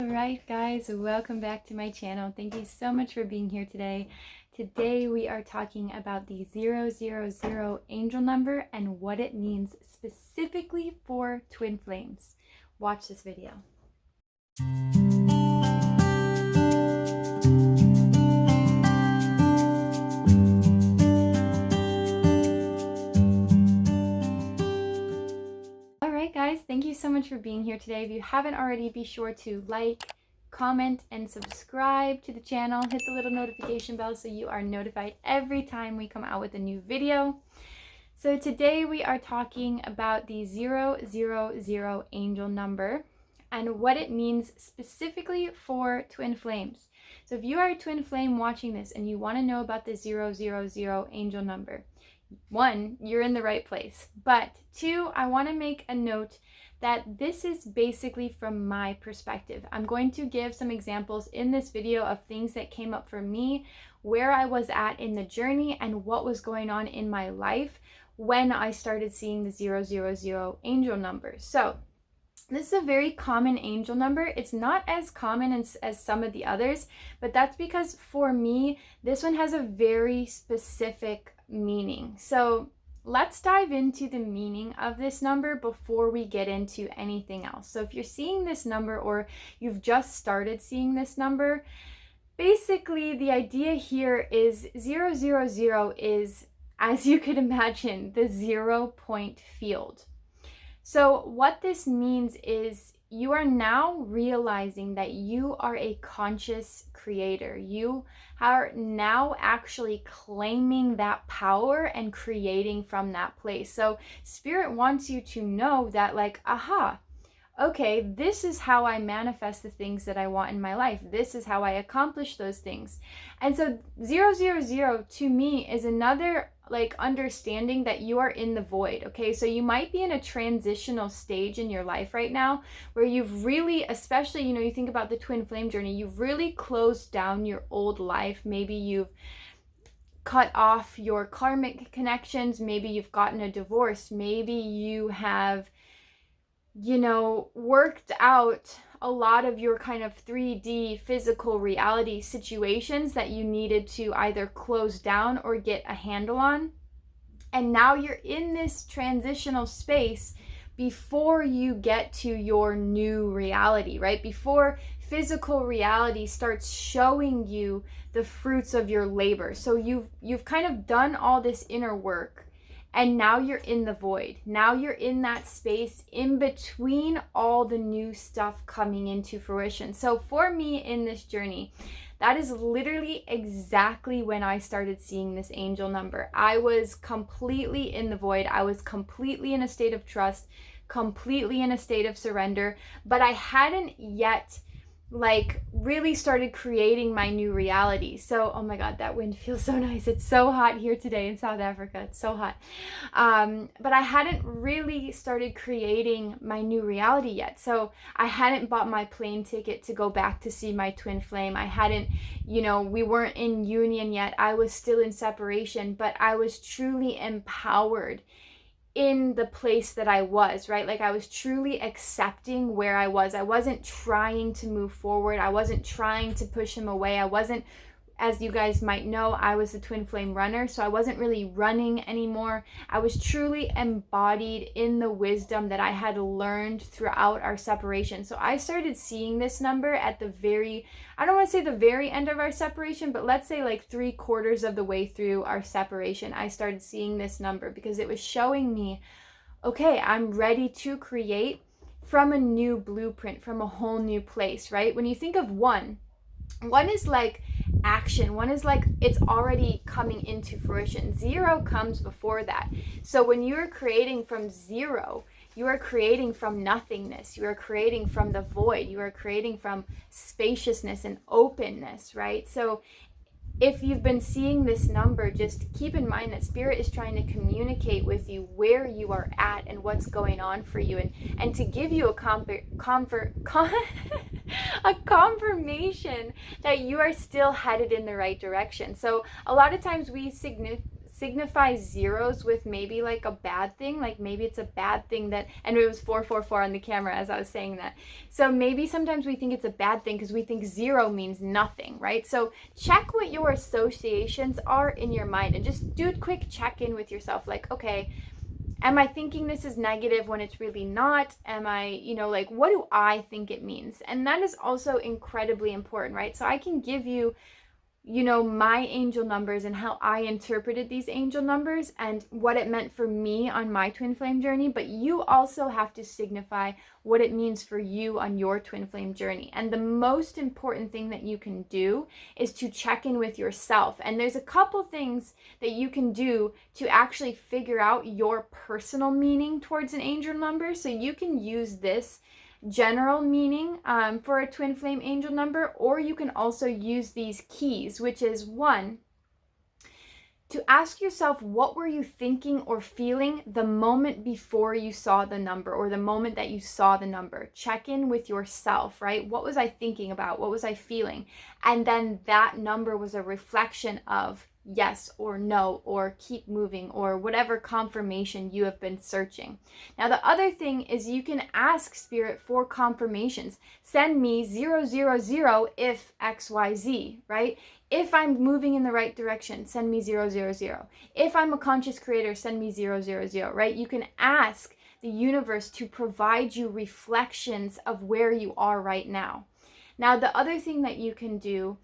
Alright guys, welcome back to my channel. Thank you so much for being here today. Today we are talking about the 000 angel number and what it means specifically for twin flames. Watch this video. Guys, thank you so much for being here today. If you haven't already, be sure to like, comment, and subscribe to the channel. Hit the little notification bell so you are notified every time we come out with a new video. So today we are talking about the 000 angel number and what it means specifically for twin flames. So if you are a twin flame watching this and you want to know about the 000 angel number, one, you're in the right place. But two, I want to make a note that this is basically from my perspective. I'm going to give some examples in this video of things that came up for me, where I was at in the journey, and what was going on in my life when I started seeing the 000 angel number. So this is a very common angel number. It's not as common as some of the others, but that's because for me, this one has a very specific meaning. So let's dive into the meaning of this number before we get into anything else. So if you're seeing this number or you've just started seeing this number, basically the idea here is 000 is, as you could imagine, the 0-point field. So what this means is you are now realizing that you are a conscious creator. You are now actually claiming that power and creating from that place. So Spirit wants you to know that, like, aha, okay, this is how I manifest the things that I want in my life. This is how I accomplish those things. And so 000 to me is another understanding that you are in the void. Okay, so you might be in a transitional stage in your life right now where you've really, especially, you think about the twin flame journey, you've really closed down your old life. Maybe you've cut off your karmic connections. Maybe you've gotten a divorce. Maybe you have worked out a lot of your kind of 3D physical reality situations that you needed to either close down or get a handle on. And now you're in this transitional space before you get to your new reality, right? Before physical reality starts showing you the fruits of your labor. So you've kind of done all this inner work. And now you're in the void. Now you're in that space in between all the new stuff coming into fruition. So for me in this journey, that is literally exactly when I started seeing this angel number. I was completely in the void. I was completely in a state of trust, completely in a state of surrender, but I hadn't yet really started creating my new reality. So, oh my God, that wind feels so nice. It's so hot here today in South Africa. It's so hot. But I hadn't really started creating my new reality yet. So I hadn't bought my plane ticket to go back to see my twin flame. I hadn't, we weren't in union yet. I was still in separation, but I was truly empowered in the place that I was, right? I was truly accepting where I was. I wasn't trying to move forward. I wasn't trying to push him away. I wasn't, as you guys might know, I was a twin flame runner, so I wasn't really running anymore. I was truly embodied in the wisdom that I had learned throughout our separation. So I started seeing this number at the very, I don't want to say the very end of our separation, but let's say 3/4 of the way through our separation, I started seeing this number because it was showing me, okay, I'm ready to create from a new blueprint, from a whole new place, right? When you think of one is action. One is it's already coming into fruition. 0 comes before that. So when you're creating from 0, you are creating from nothingness. You are creating from the void. You are creating from spaciousness and openness, right? So if you've been seeing this number, just keep in mind that Spirit is trying to communicate with you where you are at and what's going on for you, and to give you a confirmation that you are still headed in the right direction. So a lot of times we signify zeros with maybe like a bad thing, like maybe it's a bad thing that, and it was 444 on the camera as I was saying that. So maybe sometimes we think it's a bad thing because we think zero means nothing, right? So check what your associations are in your mind and just do a quick check-in with yourself. Like, okay, am I thinking this is negative when it's really not? Am I, like, what do I think it means? And that is also incredibly important, right? So I can give you, my angel numbers and how I interpreted these angel numbers and what it meant for me on my twin flame journey, but you also have to signify what it means for you on your twin flame journey. And the most important thing that you can do is to check in with yourself. And there's a couple things that you can do to actually figure out your personal meaning towards an angel number. So you can use this general meaning for a twin flame angel number, or you can also use these keys, which is one, to ask yourself, what were you thinking or feeling the moment before you saw the number, or the moment that you saw the number? Check in with yourself, right? What was I thinking about? What was I feeling? And then that number was a reflection of yes or no, or keep moving, or whatever confirmation you have been searching. Now, the other thing is you can ask Spirit for confirmations. Send me 000 if XYZ, right? If I'm moving in the right direction, send me 000. If I'm a conscious creator, send me 000, right? You can ask the universe to provide you reflections of where you are right now. Now, the other thing that you can do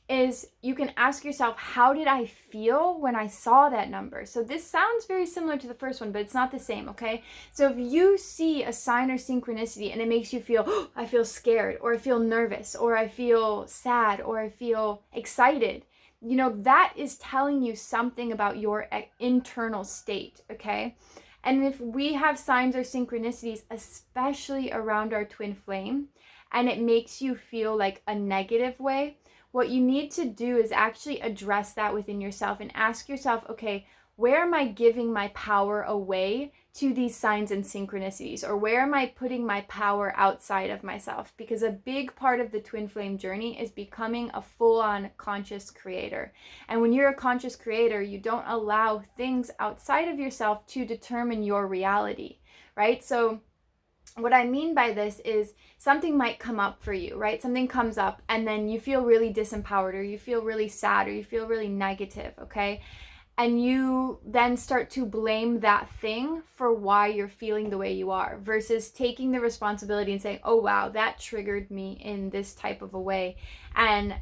is you can ask yourself, how did I feel when I saw that number? So this sounds very similar to the first one, but it's not the same, okay? So if you see a sign or synchronicity and it makes you feel, oh, I feel scared, or I feel nervous, or I feel sad, or I feel excited, that is telling you something about your internal state, okay? And if we have signs or synchronicities, especially around our twin flame, and it makes you feel like a negative way, what you need to do is actually address that within yourself and ask yourself, okay, where am I giving my power away to these signs and synchronicities? Or where am I putting my power outside of myself? Because a big part of the twin flame journey is becoming a full-on conscious creator. And when you're a conscious creator, you don't allow things outside of yourself to determine your reality, right? So what I mean by this is something might come up for you, right? Something comes up and then you feel really disempowered, or you feel really sad, or you feel really negative, okay? And you then start to blame that thing for why you're feeling the way you are, versus taking the responsibility and saying, oh wow, that triggered me in this type of a way. And,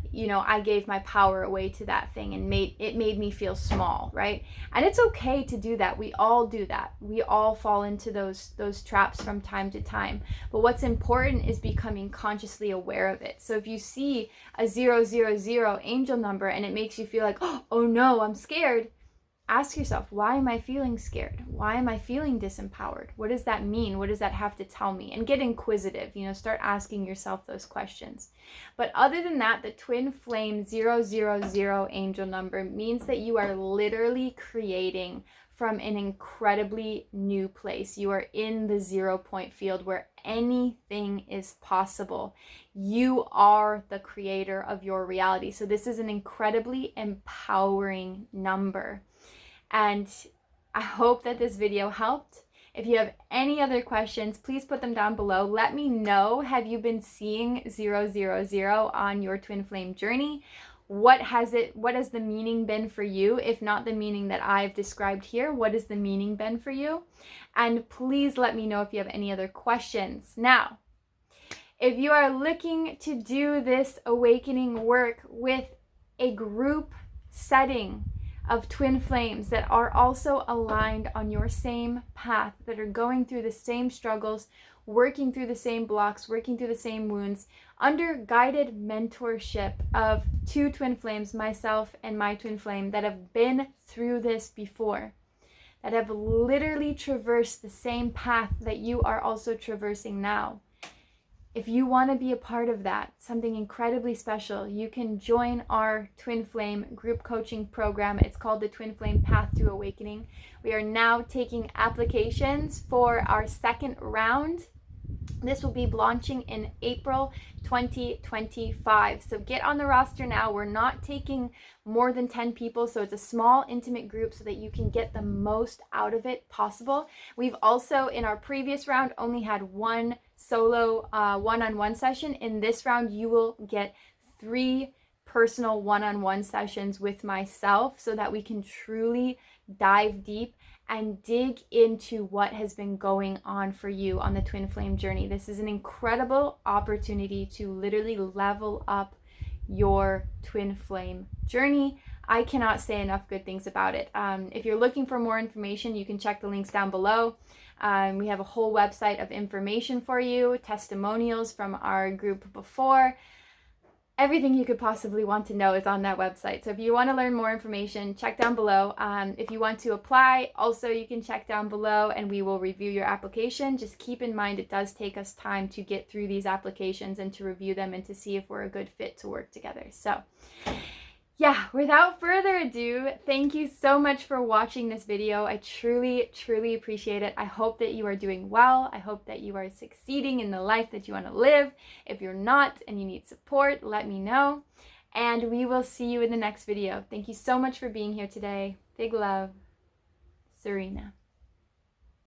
I gave my power away to that thing and it made me feel small, right? And it's okay to do that. We all do that. We all fall into those traps from time to time. But what's important is becoming consciously aware of it. So if you see a 000 angel number and it makes you feel like, oh no, I'm scared, ask yourself, why am I feeling scared? Why am I feeling disempowered? What does that mean? What does that have to tell me? And get inquisitive, start asking yourself those questions. But other than that, the twin flame 000 angel number means that you are literally creating from an incredibly new place. You are in the 0 point field where anything is possible. You are the creator of your reality. So this is an incredibly empowering number. And I hope that this video helped. If you have any other questions, please put them down below. Let me know, have you been seeing 000 on your twin flame journey? What has the meaning been for you? If not the meaning that I've described here, what has the meaning been for you? And please let me know if you have any other questions. Now, if you are looking to do this awakening work with a group setting of twin flames that are also aligned on your same path, that are going through the same struggles, working through the same blocks, working through the same wounds, under guided mentorship of two twin flames, myself and my twin flame, that have been through this before, that have literally traversed the same path that you are also traversing now. If you want to be a part of that, something incredibly special, you can join our Twin Flame group coaching program. It's called the Twin Flame Path to Awakening. We are now taking applications for our second round This will be launching in April 2025. So get on the roster now. We're not taking more than 10 people, so it's a small, intimate group so that you can get the most out of it possible. We've also, in our previous round, only had one solo one-on-one session. In this round, you will get 3 personal one-on-one sessions with myself so that we can truly dive deep and dig into what has been going on for you on the twin flame journey. This is an incredible opportunity to literally level up your twin flame journey. I cannot say enough good things about it. If you're looking for more information, you can check the links down below. We have a whole website of information for you, testimonials from our group before. Everything you could possibly want to know is on that website. So if you want to learn more information, check down below. If you want to apply, also you can check down below and we will review your application. Just keep in mind it does take us time to get through these applications and to review them and to see if we're a good fit to work together. So yeah, without further ado, thank you so much for watching this video. I truly, truly appreciate it. I hope that you are doing well. I hope that you are succeeding in the life that you want to live. If you're not and you need support, let me know. And we will see you in the next video. Thank you so much for being here today. Big love, Serena.